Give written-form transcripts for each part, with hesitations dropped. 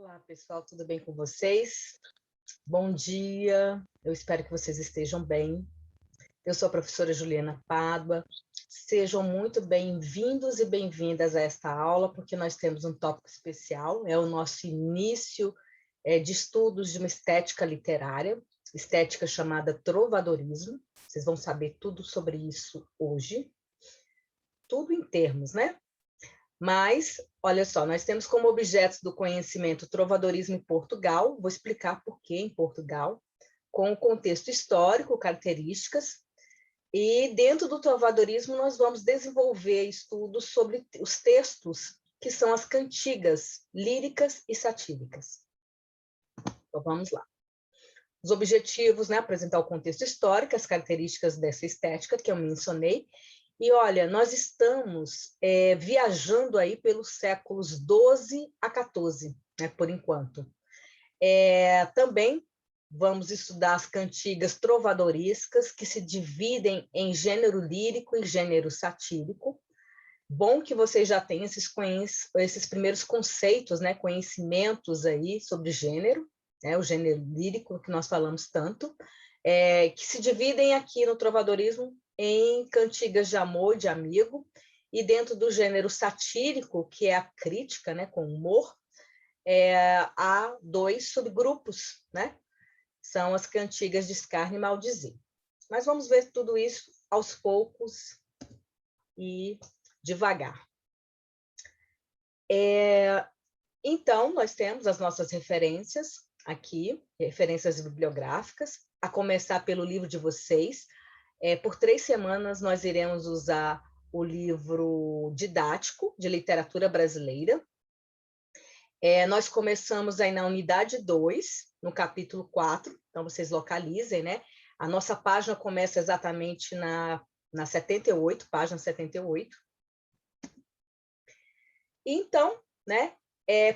Olá, pessoal, tudo bem com vocês? Bom dia, eu espero que vocês estejam bem. Eu sou a professora Juliana Pádua. Sejam muito bem-vindos e bem-vindas a esta aula, porque nós temos um tópico especial, é o nosso início de estudos de uma estética literária, estética chamada trovadorismo. Vocês vão saber tudo sobre isso hoje. Tudo em termos, né? Mas, olha só, nós temos como objetos do conhecimento o trovadorismo em Portugal, vou explicar por que em Portugal, com o contexto histórico, características, e dentro do trovadorismo nós vamos desenvolver estudos sobre os textos que são as cantigas líricas e satíricas. Então, vamos lá. Os objetivos, né, apresentar o contexto histórico, as características dessa estética que eu mencionei. E olha, nós estamos viajando aí pelos séculos XII a XIV, né, por enquanto. Também vamos estudar as cantigas trovadorescas, que se dividem em gênero lírico e gênero satírico. Bom que vocês já têm esses primeiros conceitos, né, conhecimentos aí sobre gênero, né, o gênero lírico, que nós falamos tanto, que se dividem aqui no trovadorismo em cantigas de amor, de amigo, e dentro do gênero satírico, que é a crítica, né, com humor, há dois subgrupos, né? São as cantigas de escárnio e maldizer. Mas vamos ver tudo isso aos poucos e devagar. Então, nós temos as nossas referências aqui, referências bibliográficas, a começar pelo livro de vocês. Por 3 semanas, nós iremos usar o livro didático de literatura brasileira. Nós começamos aí na unidade 2, no capítulo 4, então vocês localizem, né? A nossa página começa exatamente na 78, página 78. Então, né?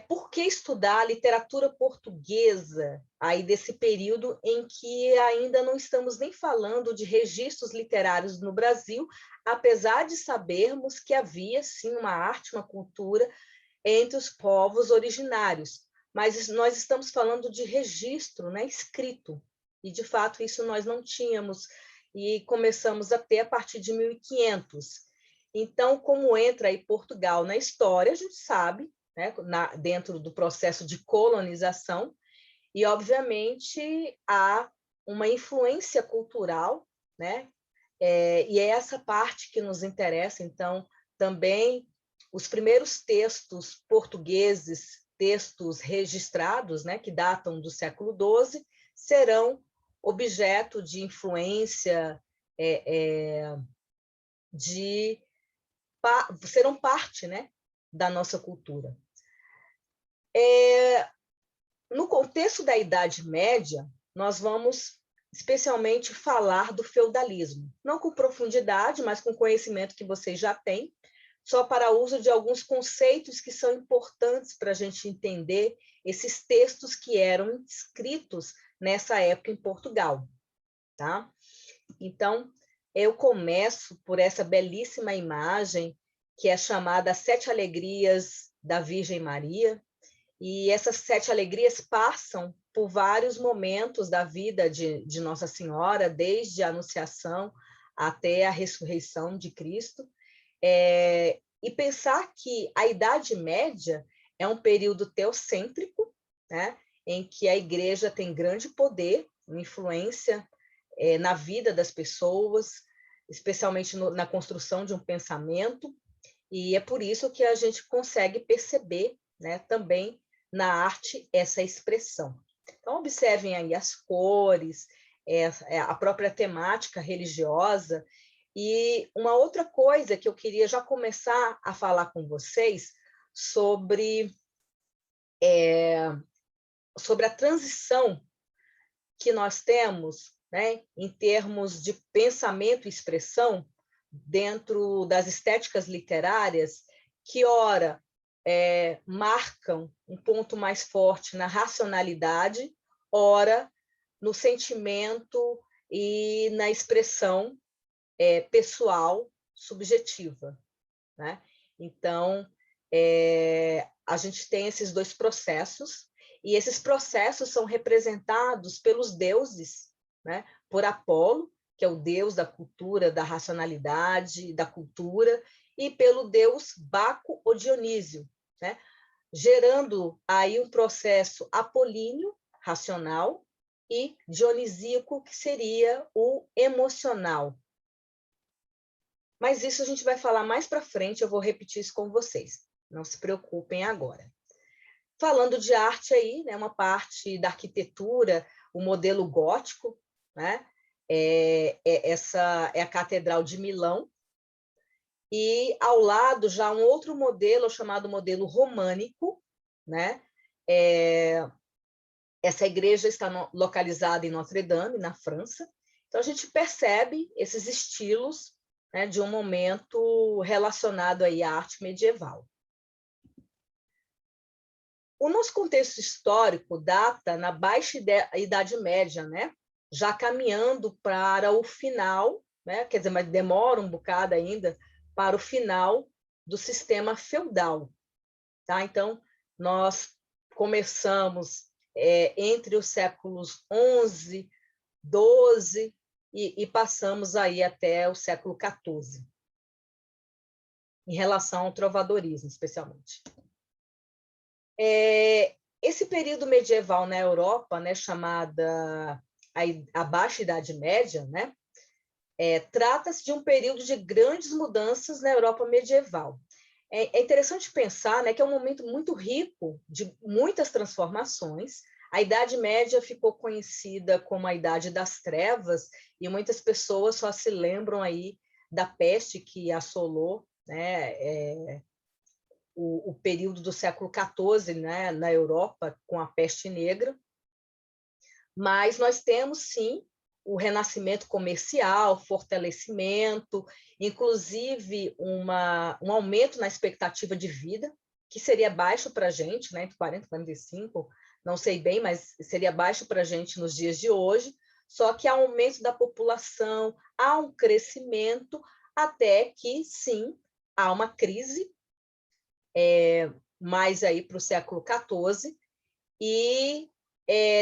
Por que estudar a literatura portuguesa aí desse período em que ainda não estamos nem falando de registros literários no Brasil, apesar de sabermos que havia, sim, uma arte, uma cultura entre os povos originários, mas nós estamos falando de registro, né, escrito, e de fato isso nós não tínhamos, e começamos a ter a partir de 1500. Então, como entra aí Portugal na história, a gente sabe, né, dentro do processo de colonização, e obviamente há uma influência cultural, né, e é essa parte que nos interessa. Então, também os primeiros textos portugueses, textos registrados, né, que datam do século XII, serão objeto de influência, serão parte, né, da nossa cultura. No contexto da Idade Média, nós vamos especialmente falar do feudalismo, não com profundidade, mas com conhecimento que vocês já têm, só para uso de alguns conceitos que são importantes para a gente entender esses textos que eram escritos nessa época em Portugal. Tá? Então, eu começo por essa belíssima imagem, que é chamada Sete Alegrias da Virgem Maria, e essas 7 alegrias passam por vários momentos da vida de Nossa Senhora, desde a Anunciação até a ressurreição de Cristo. E pensar que a Idade Média é um período teocêntrico, né, em que a Igreja tem grande poder, influência na vida das pessoas, especialmente na construção de um pensamento, e é por isso que a gente consegue perceber, né, também na arte essa expressão. Então, observem aí as cores, a própria temática religiosa. E uma outra coisa que eu queria já começar a falar com vocês sobre a transição que nós temos, né, em termos de pensamento e expressão dentro das estéticas literárias, que ora marcam um ponto mais forte na racionalidade, ora no sentimento e na expressão pessoal, subjetiva, né? Então, a gente tem esses dois processos, E esses processos são representados pelos deuses, né? Por Apolo, que é o deus da cultura, da racionalidade, da cultura, e pelo deus Baco ou Dionísio, né? Gerando aí um processo apolíneo, racional, e dionisíaco, que seria o emocional. Mas isso a gente vai falar mais para frente, eu vou repetir isso com vocês. Não se preocupem agora. Falando de arte aí, né, uma parte da arquitetura, o modelo gótico, né? Essa é a Catedral de Milão, e ao lado já um outro modelo chamado modelo românico, né? Essa igreja está localizada em Notre-Dame, na França. Então a gente percebe esses estilos, né, de um momento relacionado aí à arte medieval. O nosso contexto histórico data na Baixa Idade Média, né? Já caminhando para o final, né? Quer dizer, mas demora um bocado ainda para o final do sistema feudal. Tá? Então, nós começamos entre os séculos XI, XII e passamos aí até o século XIV, em relação ao trovadorismo, especialmente. Esse período medieval na Europa, né, chamada a Baixa Idade Média, né, trata-se de um período de grandes mudanças na Europa medieval. É interessante pensar, né, que é um momento muito rico de muitas transformações. A Idade Média ficou conhecida como a Idade das Trevas, e muitas pessoas só se lembram aí da peste que assolou, né, o período do século XIV, né, na Europa, com a peste negra. Mas nós temos, sim, o renascimento comercial, fortalecimento, inclusive um aumento na expectativa de vida, que seria baixo para a gente, né, entre 40 e 45, não sei bem, mas seria baixo para a gente nos dias de hoje, só que há um aumento da população, há um crescimento, até que, sim, há uma crise, mais aí para o século XIV, e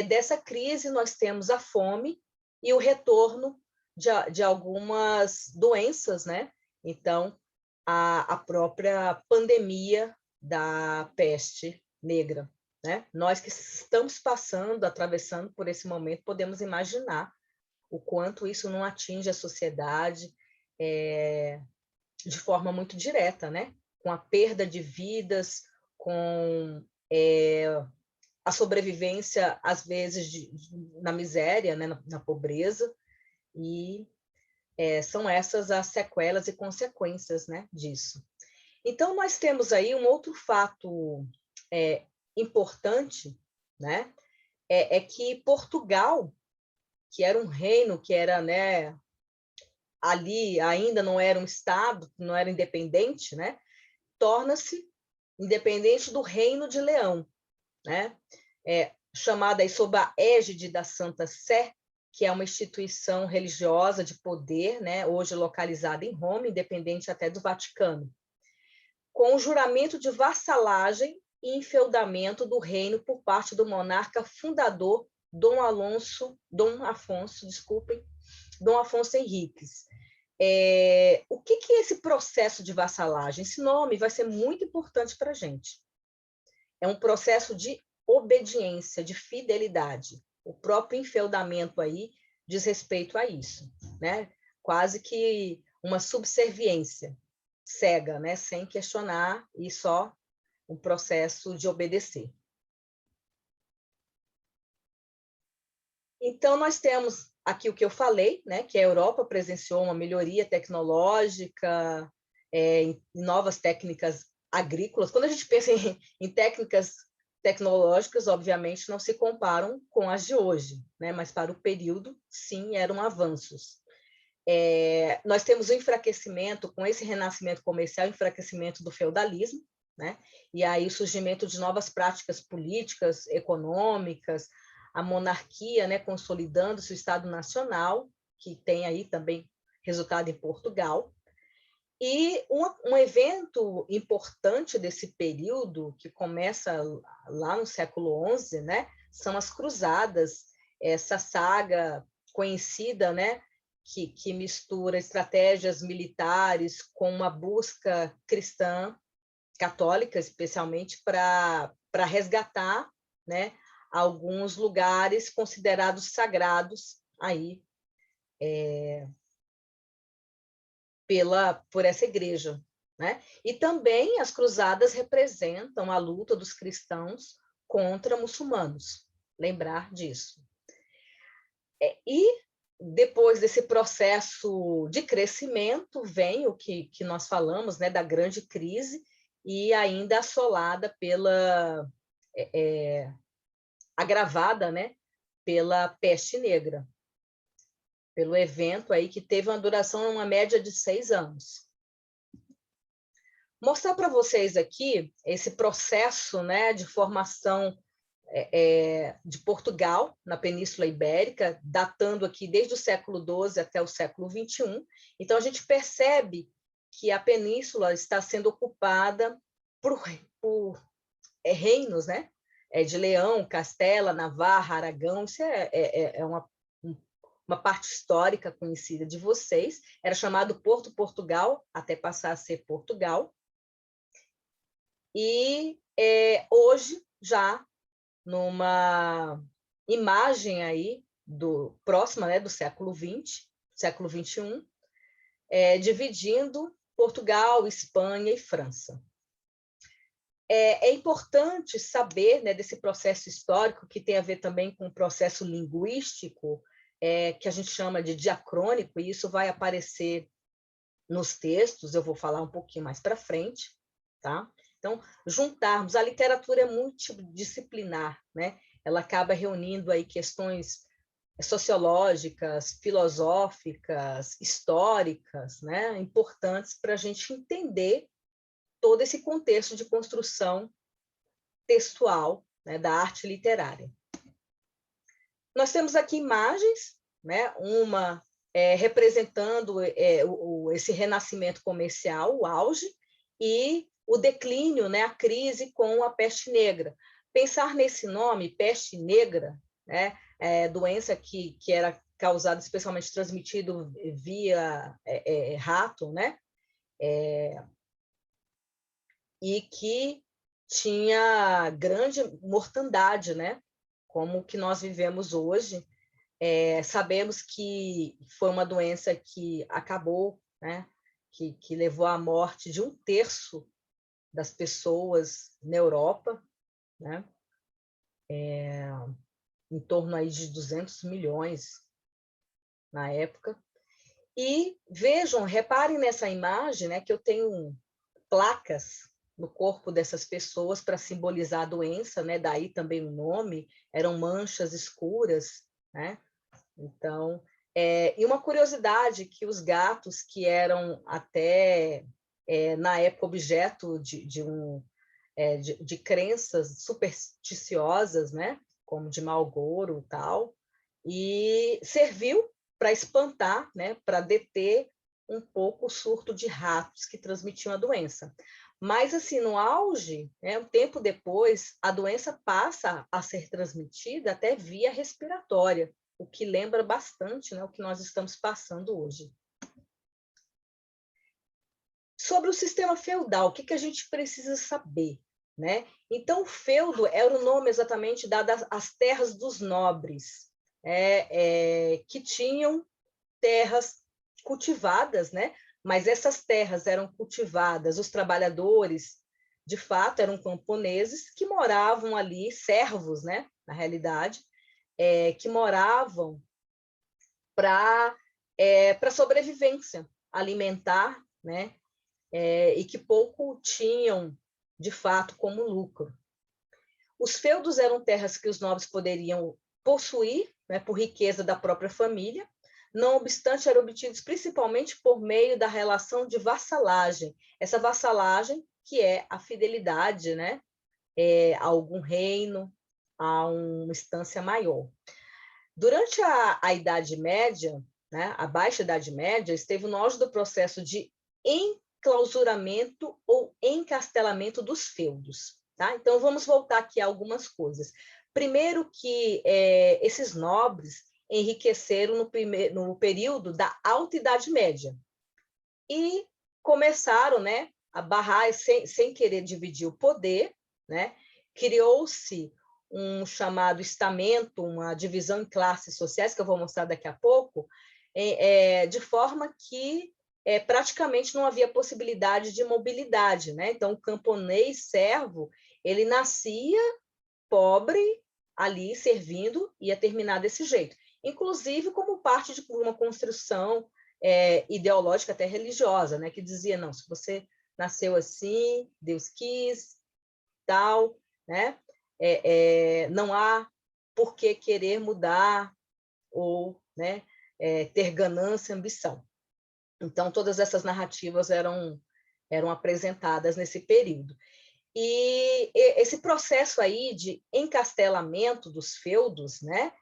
dessa crise nós temos a fome e o retorno de algumas doenças, né? Então, a própria pandemia da peste negra, né? Nós que estamos passando, atravessando por esse momento, podemos imaginar o quanto isso não atinge a sociedade de forma muito direta, né? Com a perda de vidas, com a sobrevivência, às vezes, na miséria, né? na pobreza, e são essas as sequelas e consequências, né, disso. Então, nós temos aí um outro fato importante, né? Que Portugal, que era um reino, que era, né, ali ainda não era um Estado, não era independente, né? Torna-se independente do Reino de Leão, né? Chamada aí sob a égide da Santa Sé, que é uma instituição religiosa de poder, né? Hoje localizada em Roma, independente até do Vaticano, com o juramento de vassalagem e enfeudamento do reino por parte do monarca fundador Dom Afonso Henriques. O que é esse processo de vassalagem? Esse nome vai ser muito importante para a gente. É um processo de obediência, de fidelidade. O próprio enfeudamento aí diz respeito a isso, né? Quase que uma subserviência cega, né? Sem questionar, e só um processo de obedecer. Então, nós temos aqui o que eu falei, né? Que a Europa presenciou uma melhoria tecnológica, em novas técnicas agrícolas. Quando a gente pensa em técnicas tecnológicas, obviamente, não se comparam com as de hoje, né? Mas para o período, sim, eram avanços. Nós temos o enfraquecimento, com esse renascimento comercial, enfraquecimento do feudalismo, né? E aí o surgimento de novas práticas políticas, econômicas, a monarquia, né, consolidando-se, o Estado Nacional, que tem aí também resultado em Portugal. E um evento importante desse período, que começa lá no século XI, né, são as Cruzadas, essa saga conhecida, né, que mistura estratégias militares com uma busca cristã, católica, especialmente, para resgatar, né, alguns lugares considerados sagrados aí por essa igreja, né? E também as cruzadas representam a luta dos cristãos contra muçulmanos, lembrar disso. E depois desse processo de crescimento vem o que nós falamos, né, da grande crise, e ainda assolada agravada, né, pela peste negra, pelo evento aí que teve uma duração, uma média de 6 anos. Mostrar para vocês aqui esse processo, né, de formação de Portugal na Península Ibérica, datando aqui desde o século XII até o século XXI. Então, a gente percebe que a península está sendo ocupada por reinos, né? De Leão, Castela, Navarra, Aragão. Isso é uma parte histórica conhecida de vocês. Era chamado Porto Portugal, até passar a ser Portugal. E hoje, já numa imagem aí próxima, né, do século XX, século XXI, dividindo Portugal, Espanha e França. É importante saber, né, desse processo histórico, que tem a ver também com o processo linguístico, que a gente chama de diacrônico, e isso vai aparecer nos textos, eu vou falar um pouquinho mais para frente, tá? Então, juntarmos, a literatura é multidisciplinar, né? Ela acaba reunindo aí questões sociológicas, filosóficas, históricas, né? Importantes para a gente entender todo esse contexto de construção textual, né, da arte literária. Nós temos aqui imagens, né? Uma representando esse renascimento comercial, o auge, e o declínio, né, a crise com a peste negra. Pensar nesse nome, peste negra, né, doença que era causada, especialmente transmitido via rato, né, e que tinha grande mortandade, né, como o que nós vivemos hoje. Sabemos que foi uma doença que acabou, né, que levou à morte de 1/3 das pessoas na Europa, né? Em torno aí de 200 milhões na época. E vejam, reparem nessa imagem, né, que eu tenho placas no corpo dessas pessoas para simbolizar a doença, né? Daí também o nome, eram manchas escuras, né? Então, e uma curiosidade, que os gatos que eram até na época objeto de crenças supersticiosas, né? Como de mau agouro e tal, e serviu para espantar, né? Para deter um pouco o surto de ratos que transmitiam a doença. Mas, assim, no auge, né, um tempo depois, a doença passa a ser transmitida até via respiratória, o que lembra bastante, né, o que nós estamos passando hoje. Sobre o sistema feudal, o que a gente precisa saber, né? Então, o feudo era o nome exatamente dado às terras dos nobres, que tinham terras cultivadas, né? Mas essas terras eram cultivadas, os trabalhadores, de fato, eram camponeses que moravam ali, servos, né? Na realidade, que moravam para sobrevivência alimentar, né? E que pouco tinham, de fato, como lucro. Os feudos eram terras que os nobres poderiam possuir, né, por riqueza da própria família, não obstante, eram obtidos principalmente por meio da relação de vassalagem. Essa vassalagem que é a fidelidade, né, a algum reino, a uma instância maior. Durante a Idade Média, né, a Baixa Idade Média, esteve no auge do processo de enclausuramento ou encastelamento dos feudos. Tá? Então, vamos voltar aqui a algumas coisas. Primeiro que esses nobres enriqueceram no período da Alta Idade Média e começaram, né, a barrar sem querer dividir o poder, né? Criou-se um chamado estamento, uma divisão em classes sociais, que eu vou mostrar daqui a pouco, de forma que praticamente não havia possibilidade de mobilidade, né? Então, o camponês servo, ele nascia pobre ali, servindo, ia terminar desse jeito. Inclusive como parte de uma construção ideológica, até religiosa, né? Que dizia, não, se você nasceu assim, Deus quis, tal, né? Não há por que querer mudar ou, né, ter ganância, ambição. Então, todas essas narrativas eram apresentadas nesse período. E esse processo aí de encastelamento dos feudos, né,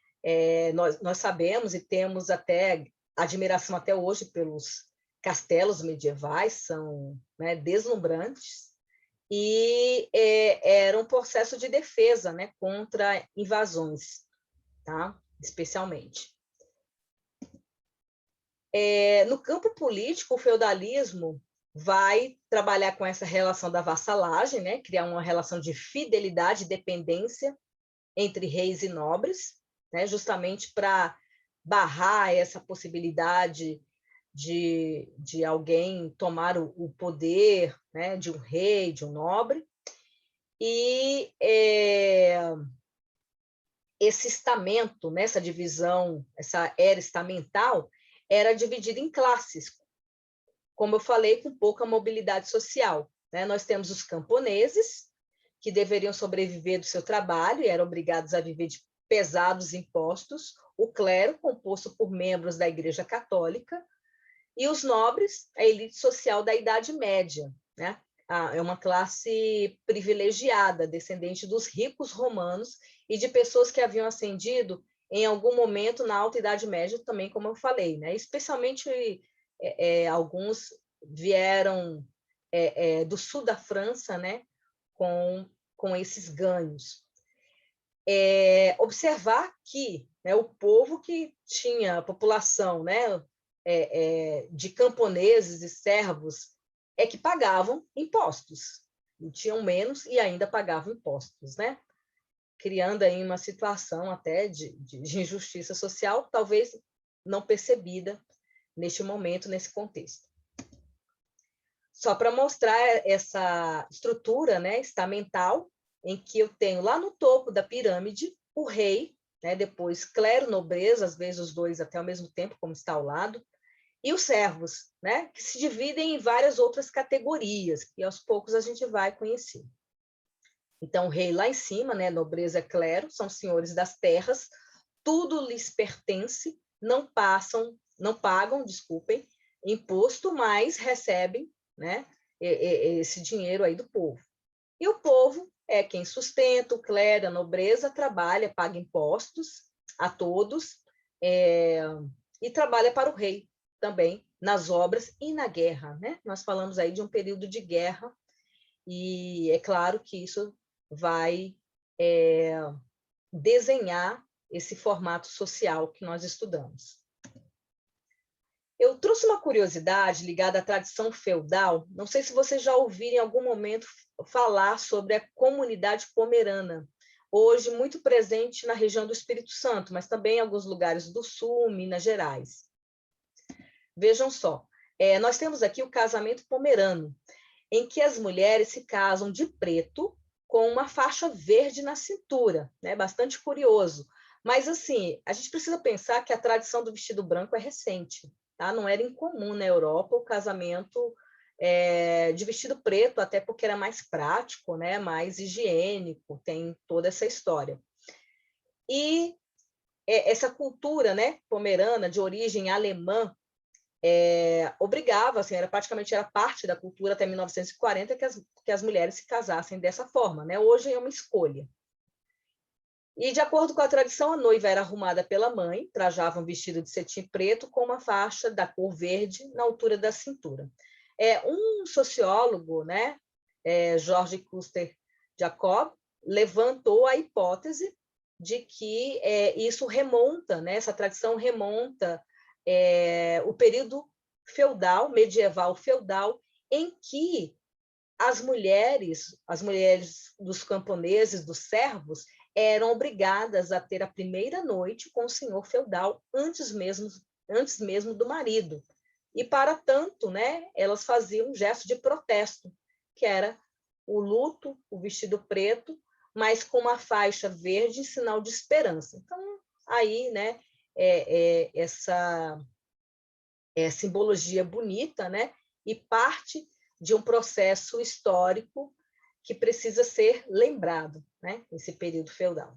nós sabemos e temos até admiração até hoje pelos castelos medievais, são, né, deslumbrantes, e era um processo de defesa, né, contra invasões, tá? Especialmente. No campo político, o feudalismo vai trabalhar com essa relação da vassalagem, né? Criar uma relação de fidelidade e dependência entre reis e nobres, né? Justamente para barrar essa possibilidade de alguém tomar o poder, né? De um rei, de um nobre. E esse estamento, né? Essa divisão, essa era estamental, era dividida em classes, como eu falei, com pouca mobilidade social, né? Nós temos os camponeses, que deveriam sobreviver do seu trabalho e eram obrigados a viver de pesados impostos, o clero, composto por membros da Igreja Católica, e os nobres, a elite social da Idade Média, né? É uma classe privilegiada, descendente dos ricos romanos e de pessoas que haviam ascendido em algum momento na Alta Idade Média também, como eu falei, né? Especialmente alguns vieram do sul da França, né? Com esses ganhos. Observar que, né, o povo que tinha a população, né, de camponeses e servos que pagavam impostos, e tinham menos e ainda pagavam impostos, né? Criando aí uma situação até de injustiça social, talvez não percebida neste momento, nesse contexto. Só para mostrar essa estrutura, né, estamental, em que eu tenho lá no topo da pirâmide o rei, né, depois clero, nobreza, às vezes os dois até ao mesmo tempo, como está ao lado, e os servos, né, que se dividem em várias outras categorias, que aos poucos a gente vai conhecer. Então, o rei lá em cima, né, nobreza, clero, são senhores das terras, tudo lhes pertence, não pagam, desculpem, imposto, mas recebem, né, esse dinheiro aí do povo. E o povo é quem sustenta, o clero, a nobreza, trabalha, paga impostos a todos, e trabalha para o rei também, nas obras e na guerra, né? Nós falamos aí de um período de guerra, e é claro que isso vai desenhar esse formato social que nós estudamos. Eu trouxe uma curiosidade ligada à tradição feudal. Não sei se vocês já ouviram em algum momento falar sobre a comunidade pomerana, hoje muito presente na região do Espírito Santo, mas também em alguns lugares do Sul, Minas Gerais. Vejam só, nós temos aqui o casamento pomerano, em que as mulheres se casam de preto com uma faixa verde na cintura, né? Bastante curioso. Mas, assim, a gente precisa pensar que a tradição do vestido branco é recente, tá? Não era incomum na Europa o casamento de vestido preto, até porque era mais prático, né? Mais higiênico, tem toda essa história. E essa cultura, né, pomerana, de origem alemã, obrigava, assim, praticamente era parte da cultura até 1940 que as mulheres se casassem dessa forma, né? Hoje é uma escolha. E, de acordo com a tradição, a noiva era arrumada pela mãe, trajava um vestido de cetim preto com uma faixa da cor verde na altura da cintura. Um sociólogo, né, George Custer Jacob, levantou a hipótese de que isso remonta, né, essa tradição remonta o período feudal, medieval feudal, em que as mulheres dos camponeses, dos servos, eram obrigadas a ter a primeira noite com o senhor feudal antes mesmo do marido. E, para tanto, né, elas faziam um gesto de protesto, que era o luto, o vestido preto, mas com uma faixa verde em sinal de esperança. Então, aí, né, essa simbologia bonita, né, e parte de um processo histórico que precisa ser lembrado, né, nesse período feudal.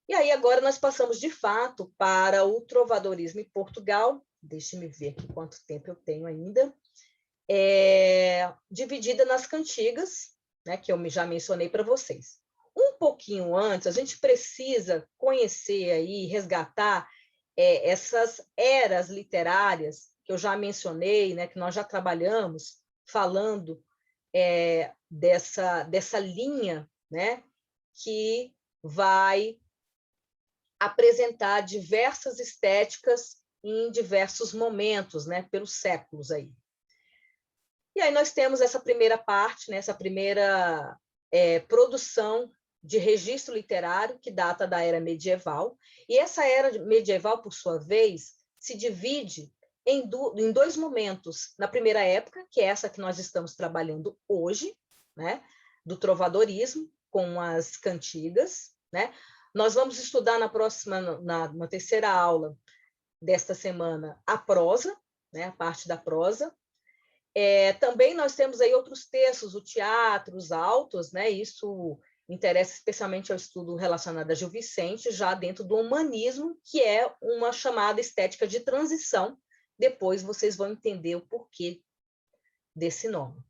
E aí, agora, nós passamos, de fato, para o trovadorismo em Portugal. Deixe-me ver aqui quanto tempo eu tenho ainda. Dividida nas cantigas, né, que eu já mencionei para vocês. Um pouquinho antes, a gente precisa conhecer aí, resgatar essas eras literárias que eu já mencionei, né, que nós já trabalhamos, falando dessa linha, né, que vai apresentar diversas estéticas em diversos momentos, né, pelos séculos aí. E aí nós temos essa primeira parte, né, essa primeira produção de registro literário, que data da era medieval. E essa era medieval, por sua vez, se divide em dois momentos. Na primeira época, que é essa que nós estamos trabalhando hoje, né, do trovadorismo, com as cantigas, né? Nós vamos estudar na terceira aula desta semana, a prosa, né, a parte da prosa. Também nós temos aí outros textos, o teatro, os autos, né? Isso interessa especialmente ao estudo relacionado a Gil Vicente, já dentro do humanismo, que é uma chamada estética de transição. Depois vocês vão entender o porquê desse nome,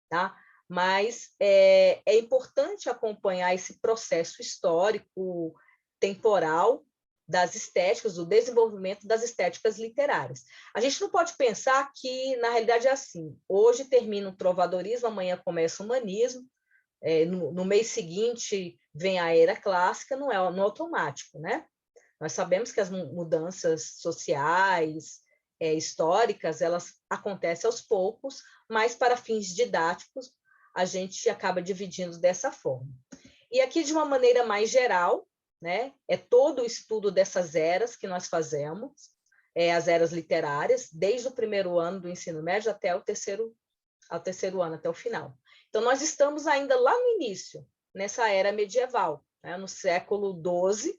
tá? Mas é importante acompanhar esse processo histórico, temporal, das estéticas, do desenvolvimento das estéticas literárias. A gente não pode pensar que, na realidade, é assim. Hoje termina o trovadorismo, amanhã começa o humanismo, no mês seguinte vem a era clássica, não é no automático, né? Nós sabemos que as mudanças sociais, históricas, elas acontecem aos poucos, mas para fins didáticos, a gente acaba dividindo dessa forma. E aqui, de uma maneira mais geral, né, todo o estudo dessas eras que nós fazemos, as eras literárias, desde o primeiro ano do ensino médio até o terceiro ano, até o final. Então, nós estamos ainda lá no início, nessa era medieval, né, no século XII,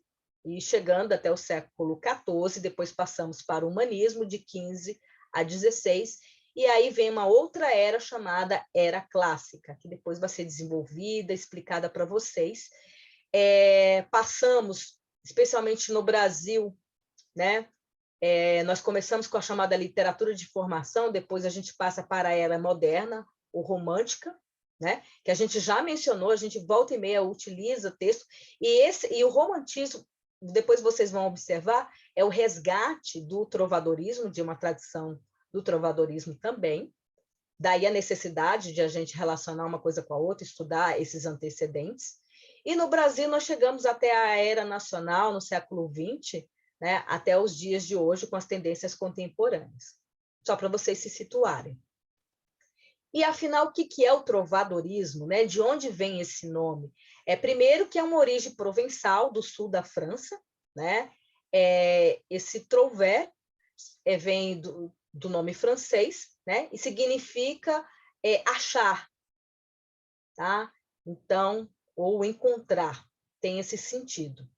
e chegando até o século XIV, depois passamos para o humanismo, de 15 a 16, e aí vem uma outra era chamada Era Clássica, que depois vai ser desenvolvida, explicada para vocês. Passamos, especialmente no Brasil, né? Nós começamos com a chamada literatura de formação, depois a gente passa para a era moderna, ou romântica, né? Que a gente já mencionou, a gente volta e meia utiliza texto, e o romantismo, depois vocês vão observar, é o resgate do trovadorismo, de uma tradição do trovadorismo também, daí a necessidade de a gente relacionar uma coisa com a outra, estudar esses antecedentes. E no Brasil nós chegamos até a era nacional, no século XX, né, até os dias de hoje, com as tendências contemporâneas. Só para vocês se situarem. E, afinal, o que é o trovadorismo? Né? De onde vem esse nome? Primeiro, que é uma origem provençal do sul da França. Né? Esse trouver vem do nome francês, né? E significa achar. Tá? Então, ou encontrar, tem esse sentido.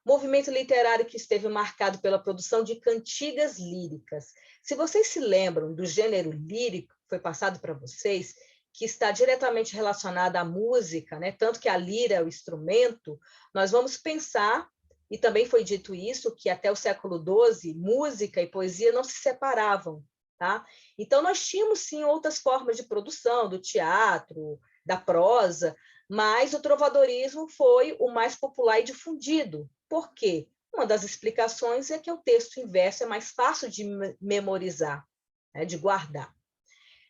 Movimento literário que esteve marcado pela produção de cantigas líricas. Se vocês se lembram do gênero lírico que foi passado para vocês, que está diretamente relacionado à música, né? Tanto que a lira é o instrumento, nós vamos pensar, e também foi dito isso, que até o século XII, música e poesia não se separavam. Tá? Então, nós tínhamos, sim, outras formas de produção, do teatro, da prosa, mas o trovadorismo foi o mais popular e difundido. Por quê? Uma das explicações é que o texto em verso é mais fácil de memorizar, né, de guardar.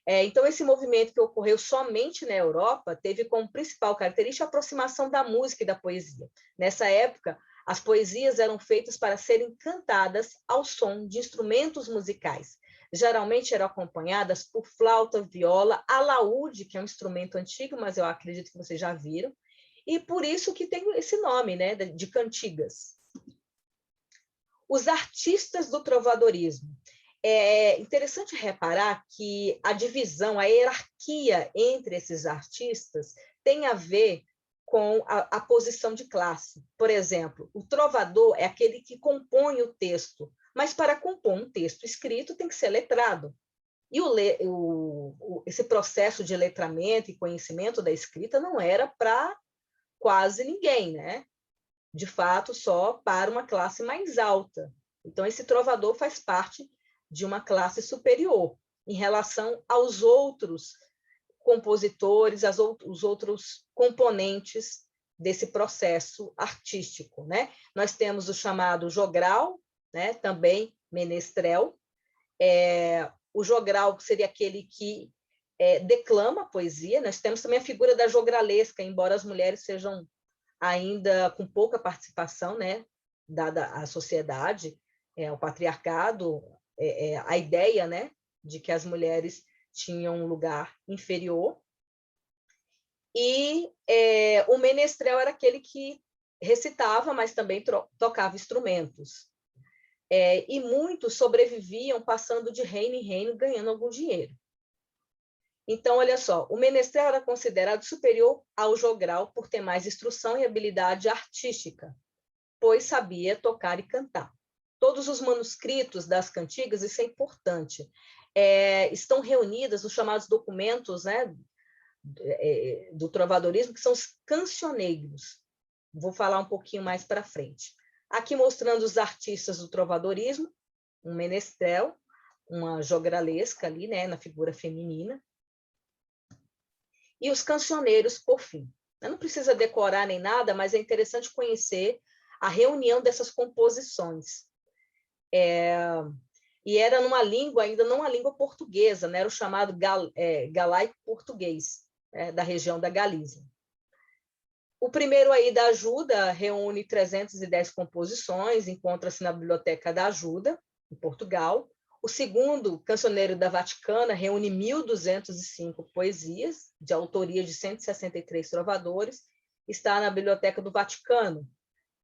Então, esse movimento que ocorreu somente na Europa teve como principal característica a aproximação da música e da poesia. Nessa época, as poesias eram feitas para serem cantadas ao som de instrumentos musicais. Geralmente eram acompanhadas por flauta, viola, alaúde, que é um instrumento antigo, mas eu acredito que vocês já viram, e por isso que tem esse nome, né, de cantigas. Os artistas do trovadorismo. É interessante reparar que a divisão, a hierarquia entre esses artistas tem a ver com a posição de classe. Por exemplo, o trovador é aquele que compõe o texto, mas para compor um texto escrito tem que ser letrado. E esse processo de letramento e conhecimento da escrita não era para quase ninguém, né? De fato, só para uma classe mais alta. Então, esse trovador faz parte de uma classe superior em relação aos outros compositores, os outros componentes desse processo artístico, né? Nós temos o chamado jogral, né? Também menestrel. O jogral seria aquele que declama a poesia. Nós temos também a figura da jogralesca, embora as mulheres sejam ainda com pouca participação, né, dada a sociedade, o patriarcado, a ideia, né, de que as mulheres tinham um lugar inferior. E o menestrel era aquele que recitava, mas também tocava instrumentos. E muitos sobreviviam passando de reino em reino, ganhando algum dinheiro. Então, olha só, o menestrel era considerado superior ao jogral por ter mais instrução e habilidade artística, pois sabia tocar e cantar. Todos os manuscritos das cantigas, isso é importante, estão reunidos nos chamados documentos, né, do trovadorismo, que são os cancioneiros. Vou falar um pouquinho mais para frente. Aqui mostrando os artistas do trovadorismo, um menestrel, uma jogralesca ali, né, na figura feminina, e os cancioneiros, por fim. Não precisa decorar nem nada, mas é interessante conhecer a reunião dessas composições. E era numa língua, ainda não a língua portuguesa, né? Era o chamado galaico português, da região da Galícia. O primeiro aí da Ajuda reúne 310 composições, encontra-se na Biblioteca da Ajuda, em Portugal. O segundo, Cancioneiro da Vaticana, reúne 1.205 poesias, de autoria de 163 trovadores, está na Biblioteca do Vaticano.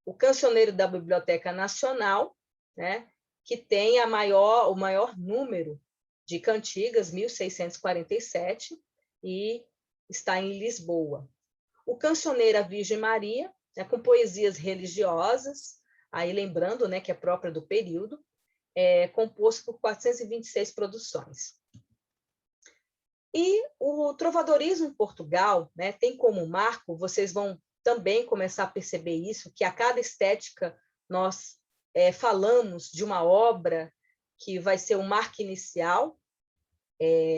O Cancioneiro da Biblioteca Nacional, né, que tem o maior número de cantigas, 1.647, e está em Lisboa. O Cancioneiro à Virgem Maria, né, com poesias religiosas, aí lembrando, né, que é própria do período, composto por 426 produções. E o trovadorismo em Portugal, né, tem como marco, vocês vão também começar a perceber isso, que a cada estética nós falamos de uma obra que vai ser o marco inicial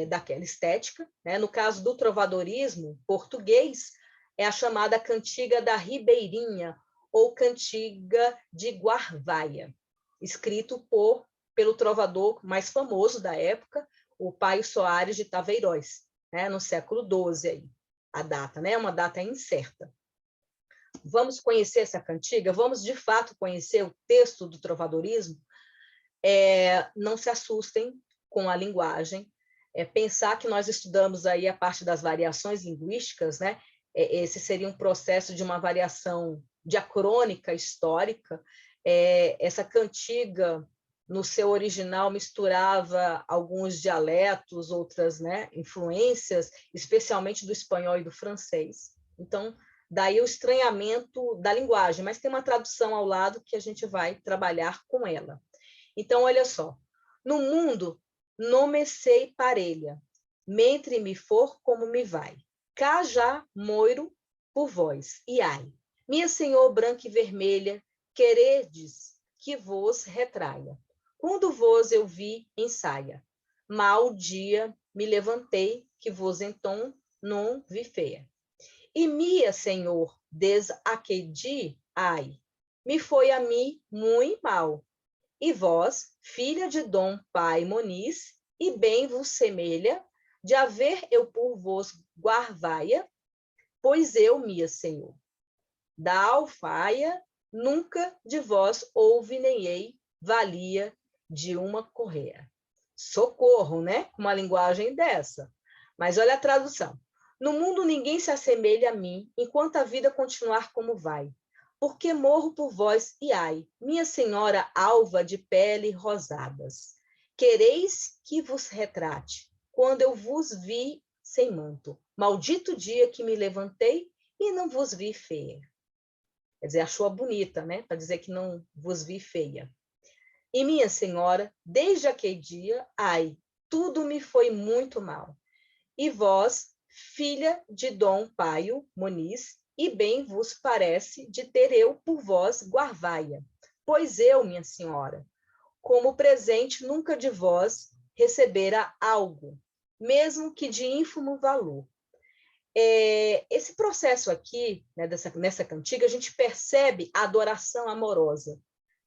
daquela estética. Né? No caso do trovadorismo português, é a chamada Cantiga da Ribeirinha, ou Cantiga de Guarvaia, escrito pelo trovador mais famoso da época, o Paio Soares de Taveiróis, né, no século XII, aí, a data, né, uma data incerta. Vamos conhecer essa cantiga? Vamos, de fato, conhecer o texto do trovadorismo? Não se assustem com a linguagem. Pensar que nós estudamos aí a parte das variações linguísticas, né? Esse seria um processo de uma variação diacrônica histórica. Essa cantiga, no seu original, misturava alguns dialetos, outras, né, influências, especialmente do espanhol e do francês. Então, daí o estranhamento da linguagem, mas tem uma tradução ao lado que a gente vai trabalhar com ela. Então, olha só. No mundo, não me sei parelha, mentre me for como me vai. Cá já moiro por vós, e ai, minha senhor branca e vermelha, queredes que vos retraia. Quando vos eu vi em saia, mal dia me levantei, que vos então não vi feia. E minha senhor desaquedi, ai, me foi a mim muito mal. E vós, filha de Dom Pai Moniz, e bem vos semelha, de haver eu por vos guarvaia, pois eu, minha Senhor, da alfaia, nunca de vós houve nem hei valia de uma correia. Socorro, né? Com uma linguagem dessa. Mas olha a tradução. No mundo ninguém se assemelha a mim, enquanto a vida continuar como vai. Porque morro por vós e ai, minha senhora alva de pele rosadas. Quereis que vos retrate, quando eu vos vi sem manto. Maldito dia que me levantei e não vos vi feia. Quer dizer, achou-a bonita, né? Para dizer que não vos vi feia. E minha senhora, desde aquele dia, ai, tudo me foi muito mal. E vós, filha de Dom Paio Moniz, e bem vos parece de ter eu por vós guarvaia. Pois eu, minha senhora, como presente nunca de vós recebera algo, mesmo que de ínfimo valor. Esse processo aqui, né, nessa cantiga, a gente percebe a adoração amorosa,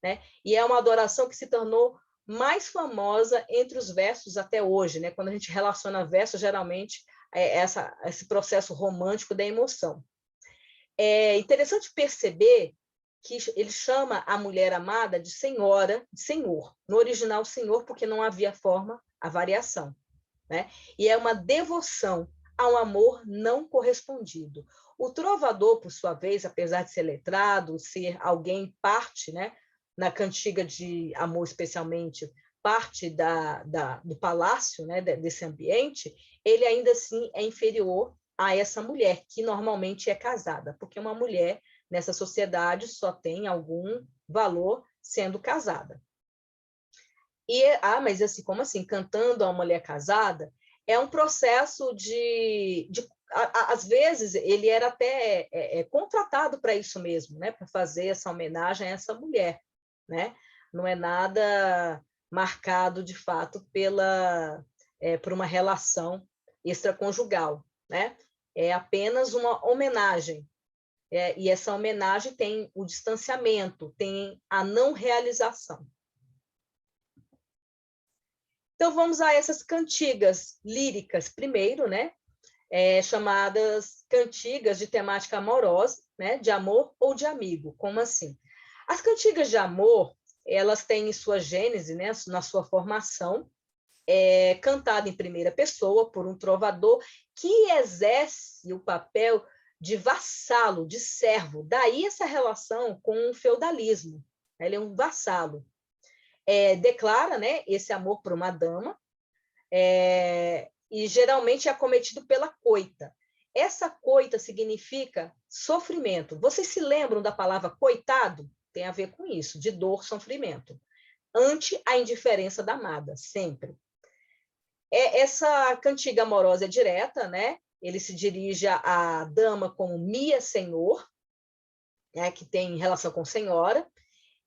né? E é uma adoração que se tornou mais famosa entre os versos até hoje, né? Quando a gente relaciona versos, geralmente esse processo romântico da emoção. É interessante perceber que ele chama a mulher amada de senhora, de senhor. No original, senhor, porque não havia forma, a variação, né? E é uma devoção a um amor não correspondido. O trovador, por sua vez, apesar de ser letrado, ser alguém parte, né, na cantiga de amor especialmente, parte do palácio, né, desse ambiente, ele ainda assim é inferior a essa mulher, que normalmente é casada, porque uma mulher nessa sociedade só tem algum valor sendo casada. Mas assim, como assim? Cantando a uma mulher casada? É um processo às vezes, ele era até contratado para isso mesmo, né? Para fazer essa homenagem a essa mulher, né? Não é nada marcado, de fato, por uma relação extraconjugal, né? É apenas uma homenagem. E essa homenagem tem o distanciamento, tem a não realização. Então, vamos a essas cantigas líricas primeiro, né? Chamadas cantigas de temática amorosa, né? De amor ou de amigo. Como assim? As cantigas de amor, elas têm em sua gênese, né? Na sua formação, cantada em primeira pessoa por um trovador que exerce o papel de vassalo, de servo. Daí essa relação com o feudalismo. Ele é um vassalo. Declara, né, esse amor por uma dama, e geralmente é acometido pela coita. Essa coita significa sofrimento. Vocês se lembram da palavra coitado? Tem a ver com isso, de dor, sofrimento. Ante a indiferença da amada, sempre. Essa cantiga amorosa é direta, né? Ele se dirige à dama como minha senhor, né, que tem relação com senhora,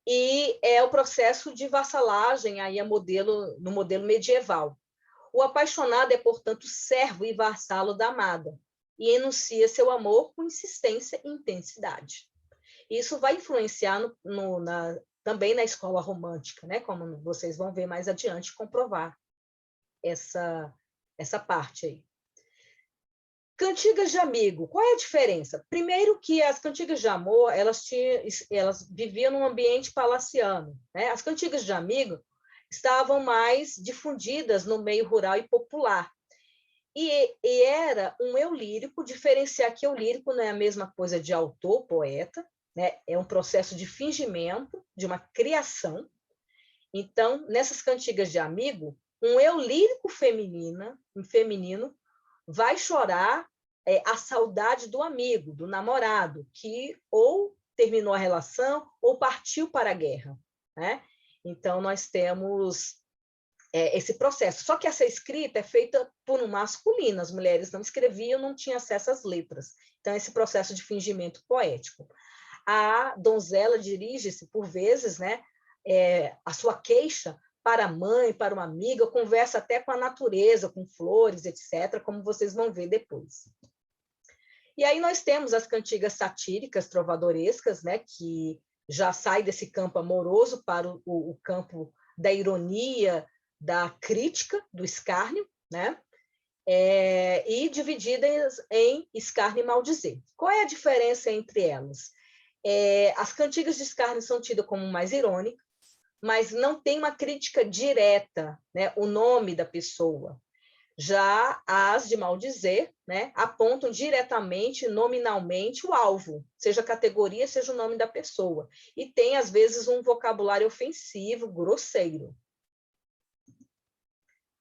e é o processo de vassalagem aí no modelo medieval. O apaixonado é, portanto, servo e vassalo da amada, e enuncia seu amor com insistência e intensidade. Isso vai influenciar também na escola romântica, né? Como vocês vão ver mais adiante, comprovar essa parte aí. Cantigas de amigo, qual é a diferença? Primeiro que as cantigas de amor, elas viviam num ambiente palaciano, né? As cantigas de amigo estavam mais difundidas no meio rural e popular. E era um eu lírico, diferenciar que eu lírico não é a mesma coisa de autor, poeta, né? É um processo de fingimento, de uma criação. Então, nessas cantigas de amigo, um eu lírico feminino, vai chorar a saudade do amigo, do namorado, que ou terminou a relação ou partiu para a guerra, né? Então, nós temos esse processo. Só que essa escrita é feita por um masculino, as mulheres não escreviam, não tinham acesso às letras. Então, esse processo de fingimento poético. A donzela dirige-se, por vezes, né, a sua queixa para a mãe, para uma amiga, conversa até com a natureza, com flores, etc., como vocês vão ver depois. E aí nós temos as cantigas satíricas, trovadorescas, né, que já sai desse campo amoroso para o campo da ironia, da crítica, do escárnio, né? e divididas em escárnio e maldizer. Qual é a diferença entre elas? As cantigas de escárnio são tidas como mais irônicas, mas não tem uma crítica direta, né, o nome da pessoa. Já as de maldizer, né, apontam diretamente, nominalmente, o alvo, seja a categoria, seja o nome da pessoa. E tem, às vezes, um vocabulário ofensivo, grosseiro.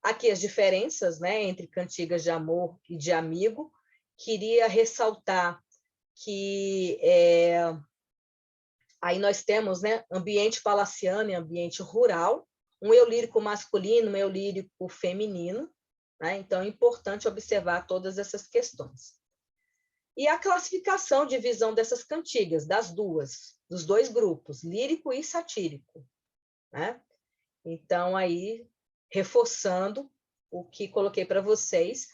Aqui as diferenças, né, entre cantigas de amor e de amigo. Queria ressaltar que aí nós temos, né, ambiente palaciano e ambiente rural, um eu lírico masculino, um eu lírico feminino, né? Então é importante observar todas essas questões. E a classificação, divisão dessas cantigas, dos dois grupos, lírico e satírico, né? Então, aí, reforçando o que coloquei para vocês,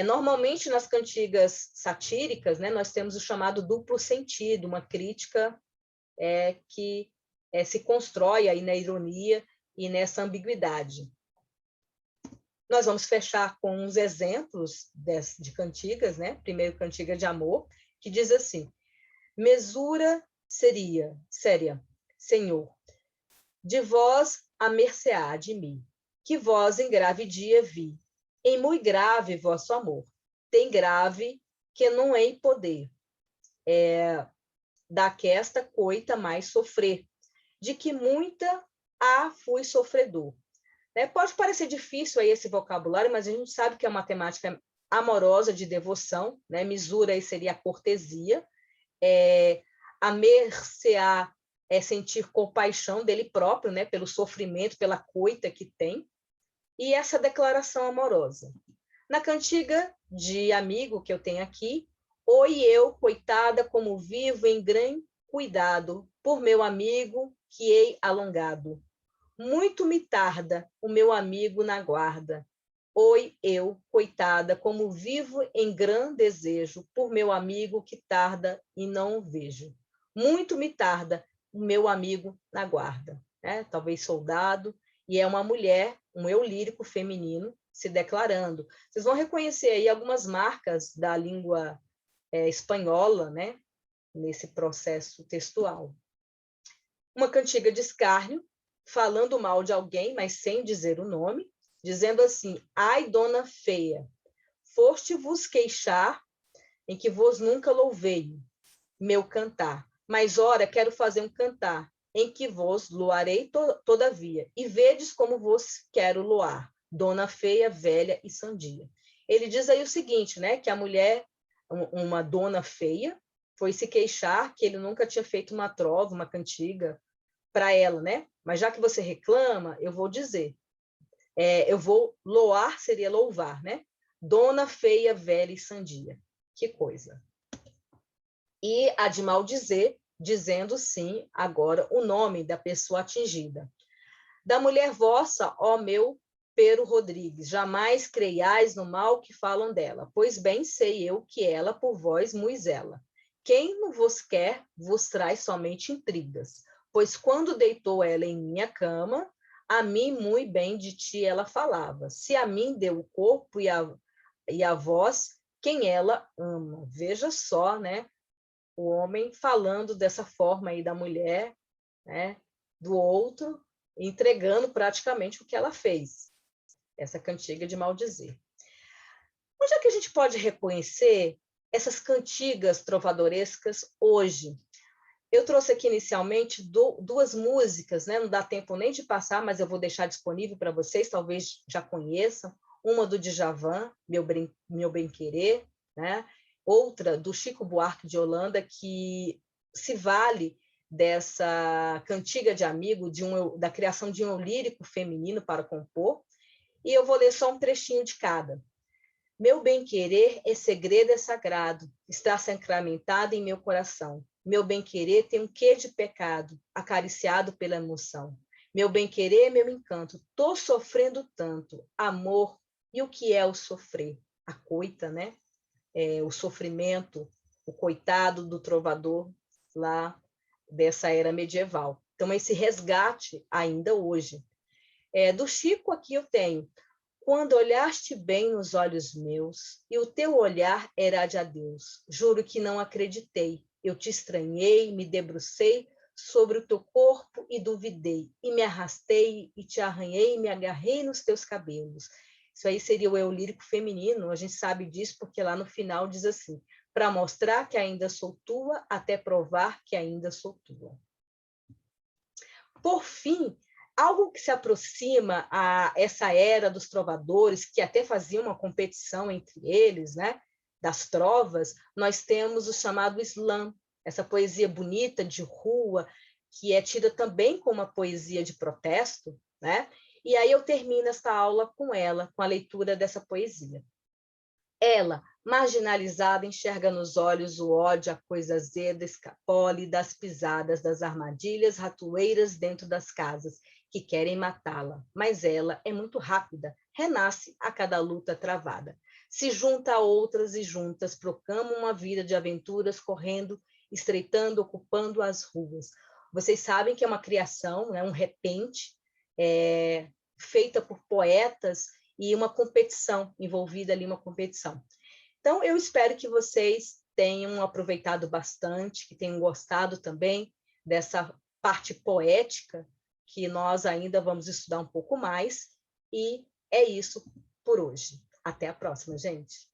normalmente nas cantigas satíricas, né, nós temos o chamado duplo sentido, uma crítica que se constrói aí na ironia e nessa ambiguidade. Nós vamos fechar com uns exemplos de cantigas, né? Primeiro, cantiga de amor, que diz assim: mesura séria, Senhor, de vós a mercê há de mim, que vós em grave dia vi, em muito grave vosso amor, tem grave que não é em poder, daquesta coita mais sofrer, de que muita fui sofredor. Pode parecer difícil aí esse vocabulário, mas a gente sabe que é uma temática amorosa de devoção, né? Misura aí seria a cortesia, a mercear é sentir compaixão dele próprio, né? Pelo sofrimento, pela coita que tem, e essa declaração amorosa. Na cantiga de amigo que eu tenho aqui, oi eu, coitada, como vivo em grande cuidado, por meu amigo que hei alongado. Muito me tarda o meu amigo na guarda. Oi, eu, coitada, como vivo em grande desejo, por meu amigo que tarda e não o vejo. Muito me tarda o meu amigo na guarda. Talvez soldado, e é uma mulher, um eu lírico feminino, se declarando. Vocês vão reconhecer aí algumas marcas da língua espanhola, né, nesse processo textual. Uma cantiga de escárnio, falando mal de alguém, mas sem dizer o nome, dizendo assim: ai, dona feia, foste vos queixar em que vos nunca louvei meu cantar, mas ora quero fazer um cantar em que vos loarei todavia, e vedes como vos quero loar, dona feia, velha e sandia. Ele diz aí o seguinte, né, que a mulher, uma dona feia, foi se queixar que ele nunca tinha feito uma trova, uma cantiga para ela, né? Mas já que você reclama, eu vou dizer. Eu vou loar, seria louvar, né? Dona feia, velha e sandia. Que coisa. E a de maldizer, dizendo sim, agora, o nome da pessoa atingida. Da mulher vossa, ó meu Pero Rodrigues, jamais creiais no mal que falam dela, pois bem sei eu que ela por vós muizela. Quem não vos quer, vos traz somente intrigas, pois quando deitou ela em minha cama, a mim muito bem de ti ela falava. Se a mim deu o corpo e a voz, quem ela ama. Veja só, né? O homem falando dessa forma aí da mulher, né? Do outro, entregando praticamente o que ela fez. Essa cantiga de maldizer. Onde é que a gente pode reconhecer essas cantigas trovadorescas hoje? Eu trouxe aqui inicialmente duas músicas, né? Não dá tempo nem de passar, mas eu vou deixar disponível para vocês, talvez já conheçam. Uma do Djavan, Meu Bem Querer, né? Outra do Chico Buarque de Holanda, que se vale dessa cantiga de amigo, da criação de um eu lírico feminino para compor. E eu vou ler só um trechinho de cada. Meu bem-querer é segredo, é sagrado, está sacramentado em meu coração. Meu bem-querer tem um quê de pecado, acariciado pela emoção. Meu bem-querer é meu encanto, tô sofrendo tanto, amor, e o que é o sofrer? A coita, né? O sofrimento, o coitado do trovador lá dessa era medieval. Então, esse resgate ainda hoje. Do Chico aqui eu tenho: quando olhaste bem nos olhos meus, e o teu olhar era de adeus. Juro que não acreditei. Eu te estranhei, me debrucei sobre o teu corpo e duvidei. E me arrastei, e te arranhei, e me agarrei nos teus cabelos. Isso aí seria o eu lírico feminino, a gente sabe disso porque lá no final diz assim, para mostrar que ainda sou tua, até provar que ainda sou tua. Por fim, algo que se aproxima a essa era dos trovadores, que até faziam uma competição entre eles, né, das trovas, nós temos o chamado slam, essa poesia bonita de rua, que é tida também como uma poesia de protesto, né? E aí eu termino esta aula com ela, com a leitura dessa poesia. Ela, marginalizada, enxerga nos olhos o ódio, a coisa azeda, escapole das pisadas, das armadilhas ratoeiras dentro das casas, que querem matá-la. Mas ela é muito rápida, renasce a cada luta travada. Se junta a outras e juntas proclamam uma vida de aventuras, correndo, estreitando, ocupando as ruas. Vocês sabem que é uma criação, né, um repente, feita por poetas, e uma competição, envolvida ali uma competição. Então, eu espero que vocês tenham aproveitado bastante, que tenham gostado também dessa parte poética, que nós ainda vamos estudar um pouco mais, e é isso por hoje. Até a próxima, gente!